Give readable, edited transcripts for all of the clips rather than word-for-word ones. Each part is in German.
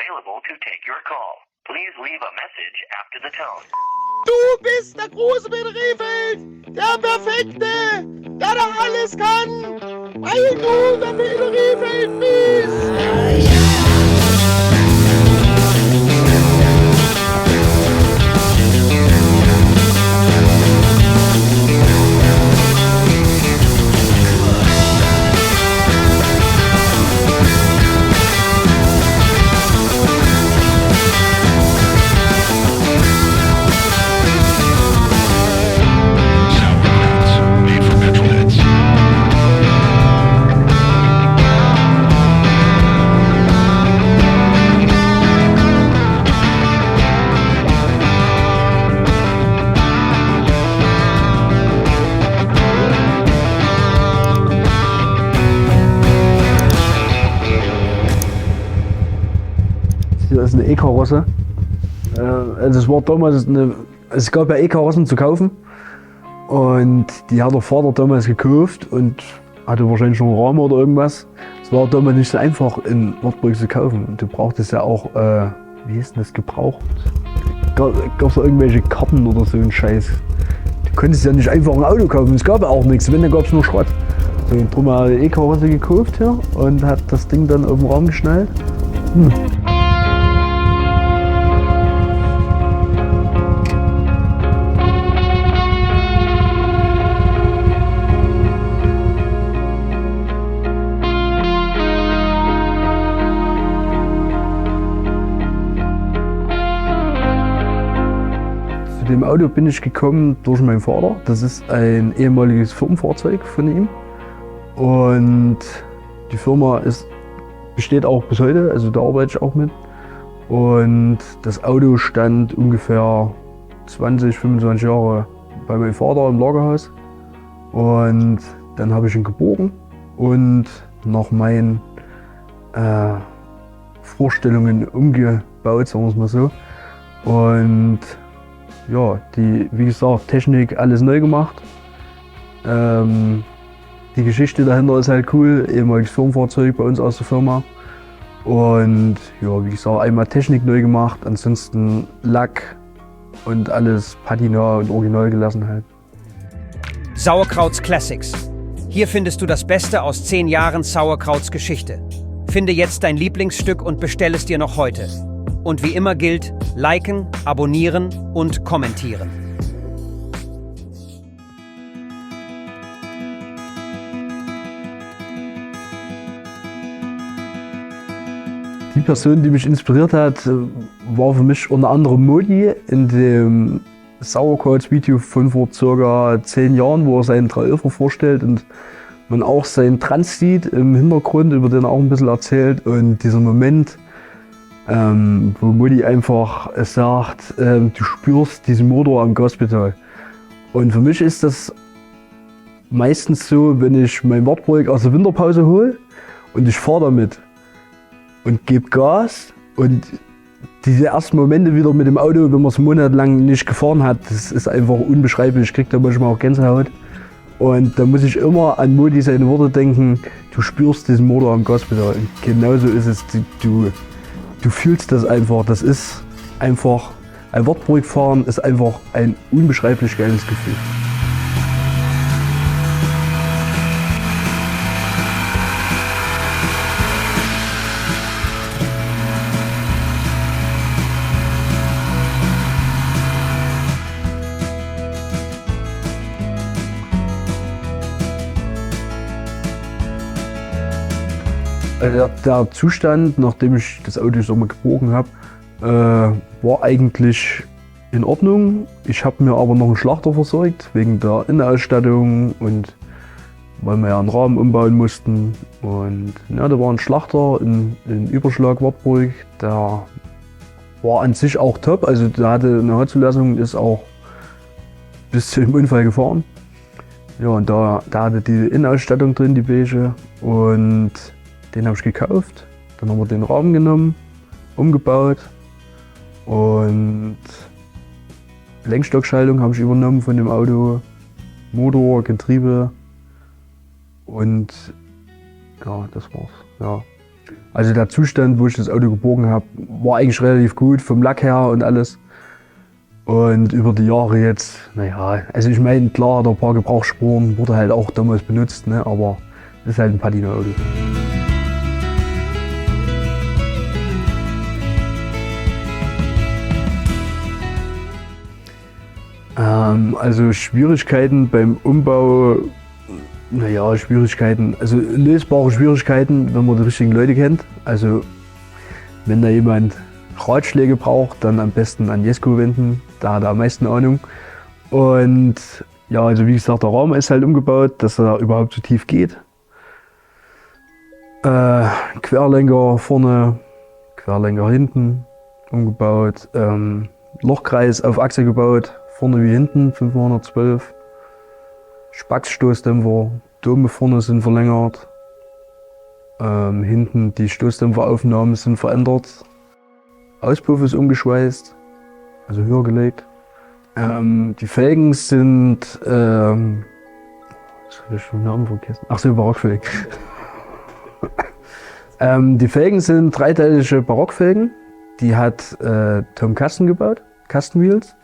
available to take your call. Please leave a message after the tone. Du bist der große Peter Rehfeld, der Perfekte, der da alles kann, weil du der Peter Rehfeld bist. Hier ist eine E-Karosse. Also es war damals es gab ja E-Karossen zu kaufen und die hat der Vater damals gekauft und hatte wahrscheinlich schon einen Rahmen oder irgendwas. Es war damals nicht so einfach in Wartburg zu kaufen. Du brauchtest ja auch, wie hieß denn das, gebraucht? Gab es da irgendwelche Karten oder so ein Scheiß. Du konntest ja nicht einfach ein Auto kaufen, es gab ja auch nichts, wenn, dann gab es nur Schrott. So, und drum hat er die E-Karosse gekauft hier und hat das Ding dann auf den Rahmen geschnallt. Zu dem Auto bin ich gekommen durch meinen Vater. Das ist ein ehemaliges Firmenfahrzeug von ihm. Und die Firma besteht auch bis heute, also da arbeite ich auch mit. Und das Auto stand ungefähr 20, 25 Jahre bei meinem Vater im Lagerhaus. Und dann habe ich ihn geborgen und nach meinen Vorstellungen umgebaut, sagen wir es mal so. Und ja, wie gesagt, Technik alles neu gemacht. Die Geschichte dahinter ist halt cool, ehemaliges Firmenfahrzeug bei uns aus der Firma. Und ja, wie gesagt, einmal Technik neu gemacht, ansonsten Lack und alles Patina und Original gelassen halt. Sauerkrauts Classics. Hier findest du das Beste aus 10 Jahren Sauerkrauts Geschichte. Finde jetzt dein Lieblingsstück und bestell es dir noch heute. Und wie immer gilt, liken, abonnieren und kommentieren. Die Person, die mich inspiriert hat, war für mich unter anderem Modi in dem Sauerkrauts-Video von vor ca. 10 Jahren, wo er seinen 311er vorstellt und man auch seinen Trans sieht im Hintergrund, über den er auch ein bisschen erzählt. Und dieser Moment, wo Modi einfach sagt, du spürst diesen Motor am Gaspedal. Und für mich ist das meistens so, wenn ich mein Wartburg aus der Winterpause hole und ich fahre damit und gebe Gas und diese ersten Momente wieder mit dem Auto, wenn man es monatelang nicht gefahren hat, das ist einfach unbeschreiblich. Ich kriege da manchmal auch Gänsehaut. Und da muss ich immer an Modi seine Worte denken, du spürst diesen Motor am Gaspedal. Und genauso ist es, du fühlst das einfach. Das ist einfach, ein Wartburg fahren ist einfach ein unbeschreiblich geiles Gefühl. Der Zustand, nachdem ich das Auto so mal gebogen habe, war eigentlich in Ordnung. Ich habe mir aber noch einen Schlachter versorgt, wegen der Innenausstattung und weil wir ja einen Rahmen umbauen mussten. Und ja, da war ein Schlachter in Überschlag Wartburg, der war an sich auch top. Also der hatte eine H-Zulassung, ist auch bis zum Unfall gefahren. Ja, und da hatte die Innenausstattung drin, die beige. Und den habe ich gekauft. Dann haben wir den Rahmen genommen, umgebaut und Lenkstockschaltung habe ich übernommen von dem Auto, Motor, Getriebe und ja, das war's. Ja. Also der Zustand, wo ich das Auto geborgen habe, war eigentlich relativ gut vom Lack her und alles. Und über die Jahre jetzt, naja, also ich meine, klar, hat ein paar Gebrauchsspuren, wurde halt auch damals benutzt, ne, aber das ist halt ein Patina-Auto. Also Schwierigkeiten beim Umbau, naja, Schwierigkeiten, also lösbare Schwierigkeiten, wenn man die richtigen Leute kennt. Also wenn da jemand Ratschläge braucht, dann am besten an Jesko wenden, da hat er am meisten Ahnung. Und ja, also wie gesagt, der Rahmen ist halt umgebaut, dass er überhaupt so tief geht. Querlenker vorne, Querlenker hinten umgebaut, Lochkreis auf Achse gebaut, vorne wie hinten 512. Spax-Stoßdämpfer, Dome vorne sind verlängert. Hinten die Stoßdämpferaufnahmen sind verändert. Auspuff ist umgeschweißt, also höher gelegt. Die Felgen sind, was habe ich schon den Namen vergessen? Ach so, Barockfelgen. Die Felgen sind dreiteilige Barockfelgen. Die hat Tom Kasten gebaut, Kastenwheels.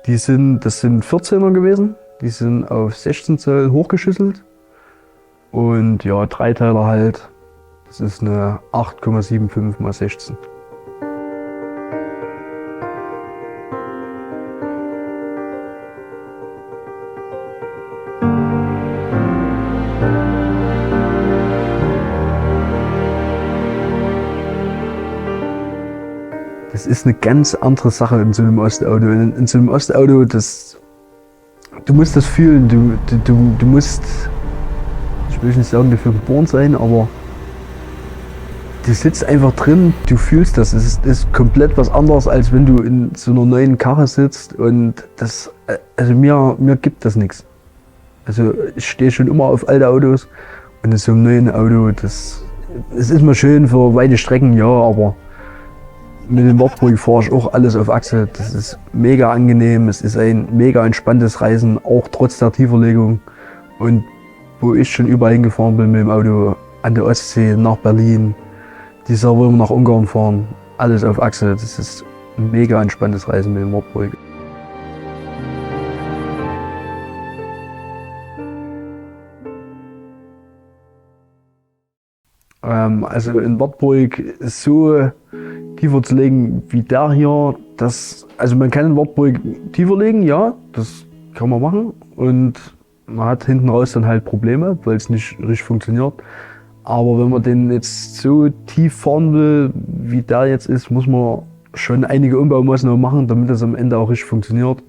Das sind 14er gewesen. Die sind auf 16 Zoll hochgeschüsselt. Und ja, Dreiteiler halt. Das ist eine 8,75 x 16. Das ist eine ganz andere Sache in so einem Ostauto. In so einem Ostauto, du musst das fühlen, du musst, ich will nicht sagen, dafür geboren sein, aber du sitzt einfach drin, du fühlst das. Es ist komplett was anderes, als wenn du in so einer neuen Karre sitzt und das, also mir gibt das nichts. Also ich stehe schon immer auf alte Autos und in so einem neuen Auto, es ist mal schön für weite Strecken, ja, aber mit dem Wartburg fahre ich auch alles auf Achse. Das ist mega angenehm, es ist ein mega entspanntes Reisen, auch trotz der Tieferlegung. Und wo ich schon überall hingefahren bin mit dem Auto, an der Ostsee, nach Berlin, dieser wollen wir nach Ungarn fahren, alles auf Achse. Das ist ein mega entspanntes Reisen mit dem Wartburg. Also in Wartburg ist so tiefer zu legen wie der hier, also man kann in Wartburg tiefer legen, ja, das kann man machen und man hat hinten raus dann halt Probleme, weil es nicht richtig funktioniert. Aber wenn man den jetzt so tief fahren will, wie der jetzt ist, muss man schon einige Umbaumaßnahmen machen, damit das am Ende auch richtig funktioniert.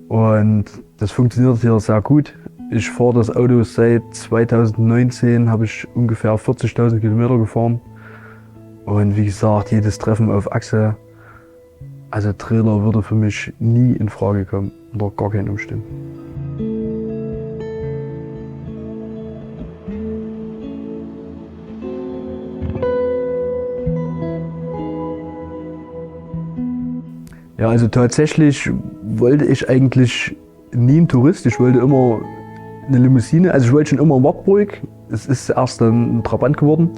Und das funktioniert hier sehr gut. Ich fahre das Auto seit 2019, habe ich ungefähr 40.000 Kilometer gefahren. Und wie gesagt, jedes Treffen auf Achse, also Trailer würde für mich nie in Frage kommen, unter gar keinen Umständen. Ja, also tatsächlich wollte ich eigentlich nie einen Tourist, ich wollte immer eine Limousine, also ich wollte schon immer einen Wartburg, es ist erst dann ein Trabant geworden.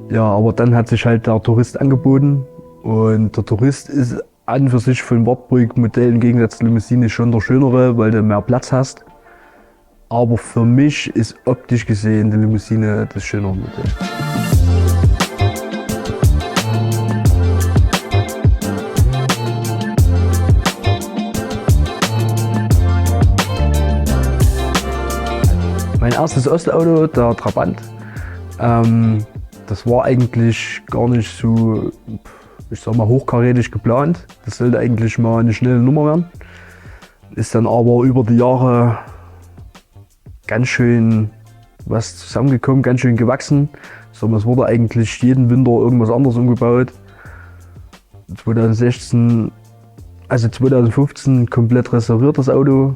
Ja, aber dann hat sich halt der Tourist angeboten und der Tourist ist an für sich von Wartburg-Modell im Gegensatz zur Limousine schon der schönere, weil du mehr Platz hast. Aber für mich ist optisch gesehen die Limousine das schönere Modell. Mein erstes Ostauto, der Trabant, das war eigentlich gar nicht so, ich sag mal, hochkarätig geplant. Das sollte eigentlich mal eine schnelle Nummer werden. Ist dann aber über die Jahre ganz schön was zusammengekommen, ganz schön gewachsen. Es wurde eigentlich jeden Winter irgendwas anderes umgebaut. 2015 komplett restauriert das Auto.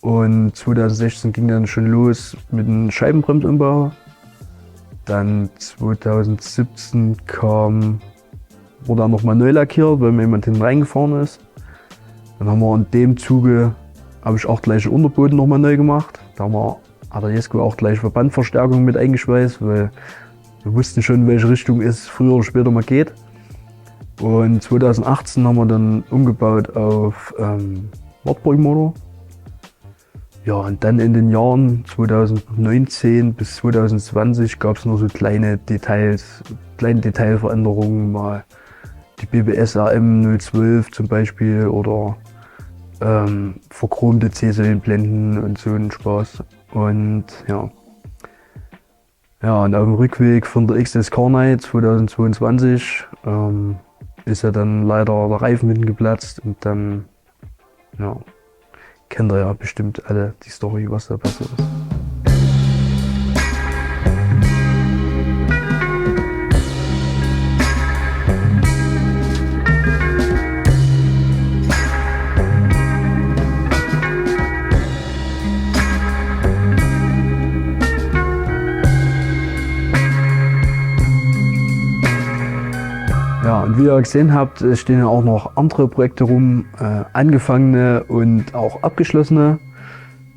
Und 2016 ging dann schon los mit dem Scheibenbremsumbau. Dann 2017 wurde er nochmal neu lackiert, weil mir jemand hinten reingefahren ist. Dann haben wir in dem Zuge, habe ich auch gleich den Unterboden nochmal neu gemacht. Da hat der Jesko auch gleich Verbandverstärkung mit eingeschweißt, weil Wir wussten schon, in welche Richtung es früher oder später mal geht. Und 2018 haben wir dann umgebaut auf Wartburg-Motor. Ja, und dann in den Jahren 2019 bis 2020 gab es noch so kleine Detailveränderungen, mal die BBS AM 012 zum Beispiel oder verchromte C-Säulenblenden und so ein Spaß. Und ja. Ja, und auf dem Rückweg von der XS Carnight 2022 ist ja dann leider der Reifen hinten geplatzt und dann, ja, kennt ihr ja bestimmt alle die Story, was da passiert ist. Ja, und wie ihr gesehen habt, stehen ja auch noch andere Projekte rum, angefangene und auch abgeschlossene.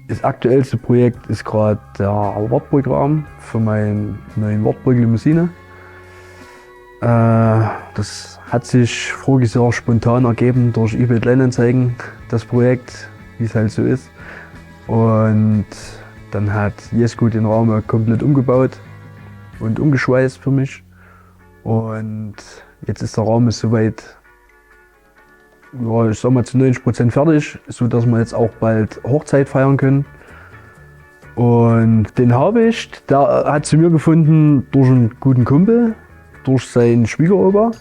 Das aktuellste Projekt ist gerade der Wartburg-Rahmen für meinen neuen Wartburg-Limousine. Das hat sich voriges Jahr spontan ergeben durch eBay Kleinanzeigen, das Projekt, wie es halt so ist. Und dann hat Jesko den Rahmen komplett umgebaut und umgeschweißt für mich. Und jetzt ist der Rahmen soweit, ja, ich sag mal zu 90% fertig, sodass wir jetzt auch bald Hochzeit feiern können. Und den habe ich, der hat zu mir gefunden durch einen guten Kumpel, durch seinen Schwiegeropa.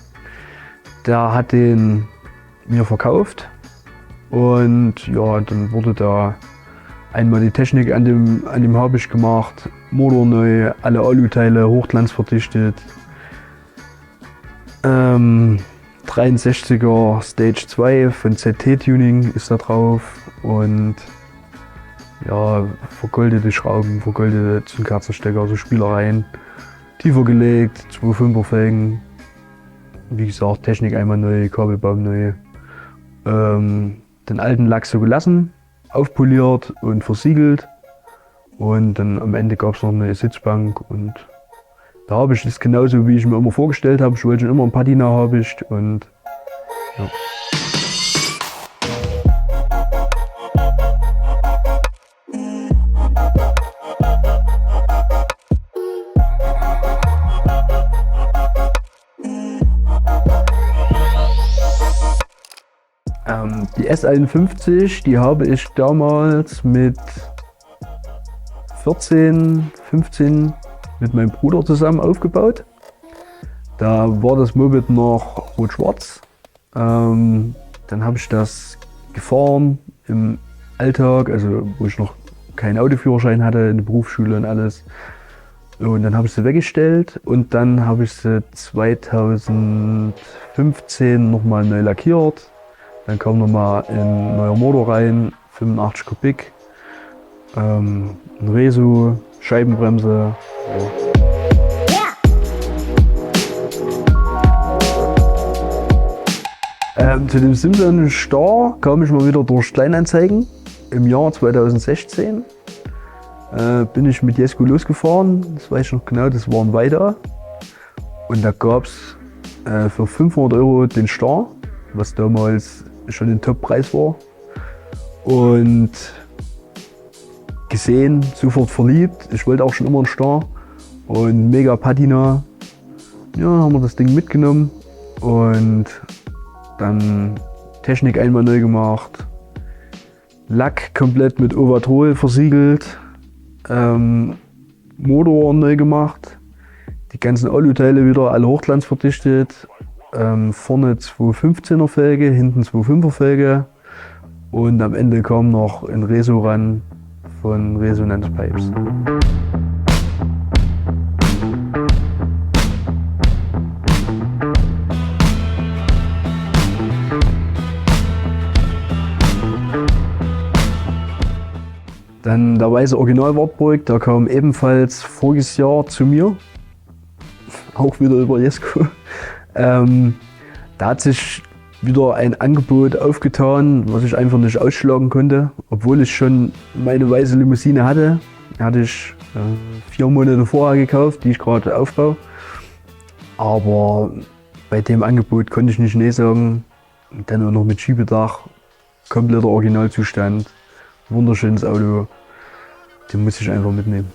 Der hat den mir verkauft und ja, dann wurde da einmal die Technik an dem Habicht gemacht, Motor neu, alle Aluteile hochglanzverdichtet. 63er Stage 2 von ZT Tuning ist da drauf und ja, vergoldete Schrauben, vergoldete Zündkerzenstecker, also Spielereien, tiefer gelegt, 2,5er Felgen, wie gesagt, Technik einmal neu, Kabelbaum neu, den alten Lack so gelassen, aufpoliert und versiegelt und dann am Ende gab es noch eine Sitzbank und der Habicht ist genauso, wie ich mir immer vorgestellt habe. Ich wollte schon immer ein Patina-Habicht und ja. Die S51, die habe ich damals mit 14, 15 mit meinem Bruder zusammen aufgebaut. Da war das Moped noch rot-schwarz. Dann habe ich das gefahren im Alltag, also wo ich noch keinen Autoführerschein hatte, in der Berufsschule und alles. Und dann habe ich sie weggestellt und dann habe ich sie 2015 nochmal neu lackiert. Dann kam nochmal ein neuer Motor rein, 85 Kubik, ein Reso, Scheibenbremse. Ja. Zu dem Simson Star kam ich mal wieder durch Kleinanzeigen im Jahr 2016. Bin ich mit Jesko losgefahren, das weiß ich noch genau, das war in Weida. Und da gab es für 500 € den Star, was damals schon ein Top-Preis war. Und gesehen, sofort verliebt. Ich wollte auch schon immer einen Star und mega Patina. Ja, haben wir das Ding mitgenommen und dann Technik einmal neu gemacht. Lack komplett mit Ovatrol versiegelt. Motor neu gemacht. Die ganzen Aluteile wieder alle hochglanzverdichtet. Vorne 2,15er Felge, hinten 2,5er Felge. Und am Ende kam noch ein Reso ran von Resonance Pipes. Dann der weiße Original Wartburg, der kam ebenfalls voriges Jahr zu mir. Auch wieder über Jesko. Da hat sich wieder ein Angebot aufgetan, was ich einfach nicht ausschlagen konnte. Obwohl ich schon meine weiße Limousine hatte. Die hatte ich 4 Monate vorher gekauft, die ich gerade aufbaue. Aber bei dem Angebot konnte ich nicht nee sagen. Und dann auch noch mit Schiebedach, kompletter Originalzustand, wunderschönes Auto, den muss ich einfach mitnehmen.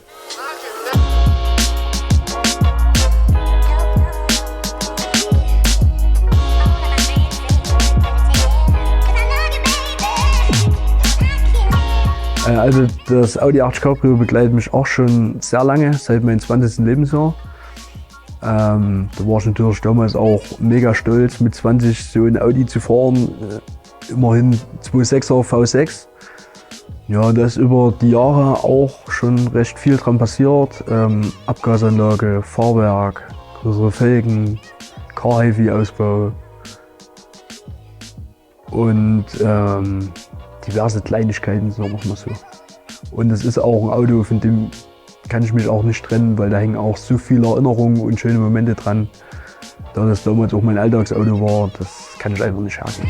Also das Audi 80 Cabrio begleitet mich auch schon sehr lange, seit meinem 20. Lebensjahr. Da war ich natürlich damals auch mega stolz, mit 20 so ein Audi zu fahren. Immerhin 2.6er V6. Ja, da ist über die Jahre auch schon recht viel dran passiert. Abgasanlage, Fahrwerk, größere Felgen, Car-Heavy-Ausbau und diverse Kleinigkeiten, sagen wir mal so. Und es ist auch ein Auto, von dem kann ich mich auch nicht trennen, weil da hängen auch so viele Erinnerungen und schöne Momente dran. Da das damals auch mein Alltagsauto war, das kann ich einfach nicht hergeben.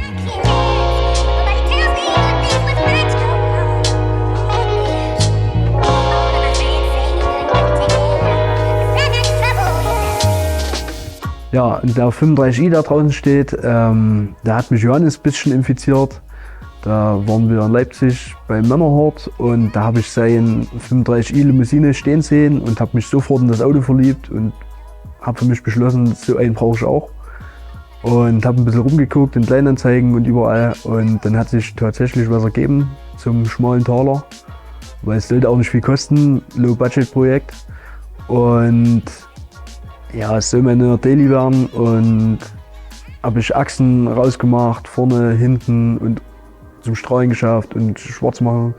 Ja, und der 35i, der draußen steht, der hat mich Johannes ein bisschen infiziert. Da waren wir in Leipzig beim Männerhort und da habe ich seinen 35i Limousine stehen sehen und habe mich sofort in das Auto verliebt und habe für mich beschlossen, so einen brauche ich auch. Und habe ein bisschen rumgeguckt in Kleinanzeigen und überall und dann hat sich tatsächlich was ergeben zum schmalen Taler, weil es sollte auch nicht viel kosten, Low-Budget-Projekt. Und ja, es soll meine Daily werden und habe ich Achsen rausgemacht, vorne, hinten und zum Strahlen geschafft und schwarz machen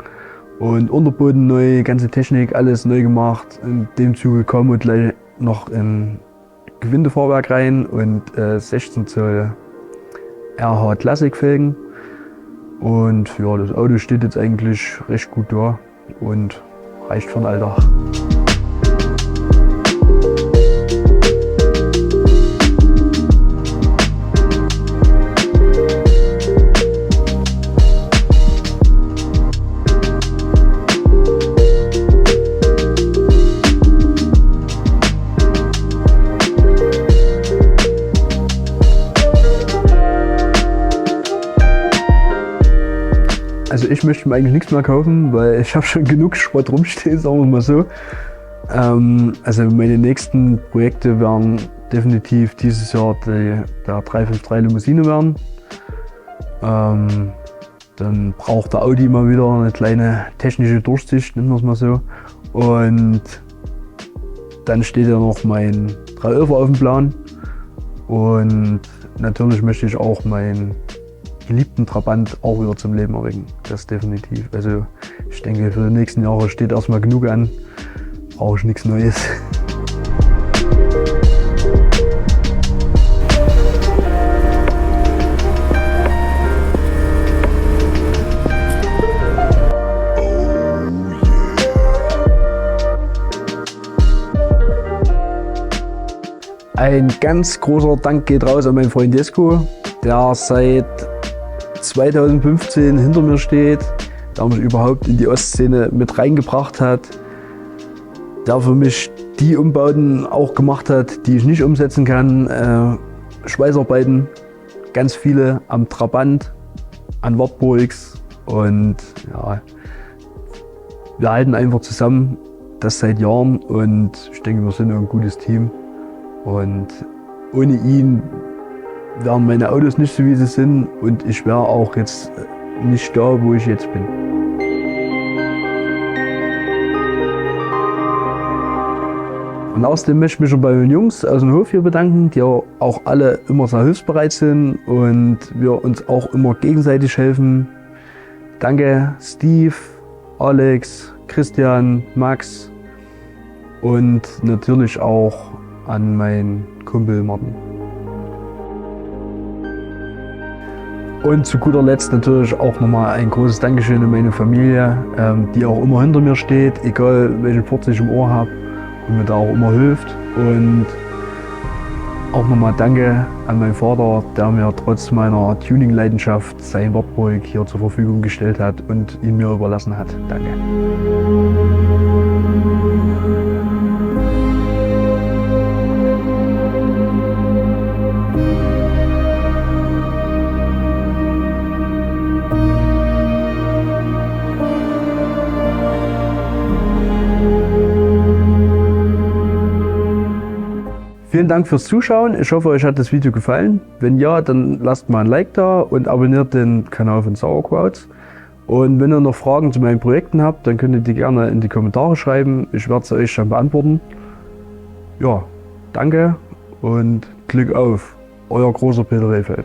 und Unterboden neu, ganze Technik, alles neu gemacht. In dem Zuge gekommen und gleich noch ein Gewindefahrwerk rein und 16 Zoll RH Classic Felgen. Und ja, das Auto steht jetzt eigentlich recht gut da und reicht für den Alltag. Also ich möchte mir eigentlich nichts mehr kaufen, weil ich habe schon genug Schrott rumstehen, sagen wir mal so. Also meine nächsten Projekte werden definitiv dieses Jahr der 353 Limousine werden. Dann braucht der Audi mal wieder eine kleine technische Durchsicht, nennen wir es mal so. Und dann steht ja noch mein 311er auf dem Plan. Und natürlich möchte ich auch meinen geliebten Trabant auch wieder zum Leben erwecken. Das definitiv. Also ich denke, für die nächsten Jahre steht erstmal genug an. Brauche ich nichts Neues. Ein ganz großer Dank geht raus an meinen Freund Jesko, der seit 2015 hinter mir steht, der mich überhaupt in die Ostszene mit reingebracht hat, der für mich die Umbauten auch gemacht hat, die ich nicht umsetzen kann. Schweißarbeiten, ganz viele am Trabant, an Wartburgs und ja, wir halten einfach zusammen, das seit Jahren und ich denke, wir sind ein gutes Team und ohne ihn wären meine Autos nicht so, wie sie sind und ich wäre auch jetzt nicht da, wo ich jetzt bin. Und außerdem möchte ich mich schon bei den Jungs aus dem Hof hier bedanken, die auch alle immer sehr hilfsbereit sind und wir uns auch immer gegenseitig helfen. Danke Steve, Alex, Christian, Max und natürlich auch an meinen Kumpel Martin. Und zu guter Letzt natürlich auch nochmal ein großes Dankeschön an meine Familie, die auch immer hinter mir steht, egal welchen Furz ich im Ohr habe und mir da auch immer hilft. Und auch nochmal Danke an meinen Vater, der mir trotz meiner Tuning-Leidenschaft sein Wartburg hier zur Verfügung gestellt hat und ihn mir überlassen hat. Danke. Vielen Dank fürs Zuschauen. Ich hoffe, euch hat das Video gefallen. Wenn ja, dann lasst mal ein Like da und abonniert den Kanal von Sauerkrauts. Und wenn ihr noch Fragen zu meinen Projekten habt, dann könnt ihr die gerne in die Kommentare schreiben. Ich werde sie euch dann beantworten. Ja, danke und Glück auf. Euer großer Peter Rehfeld.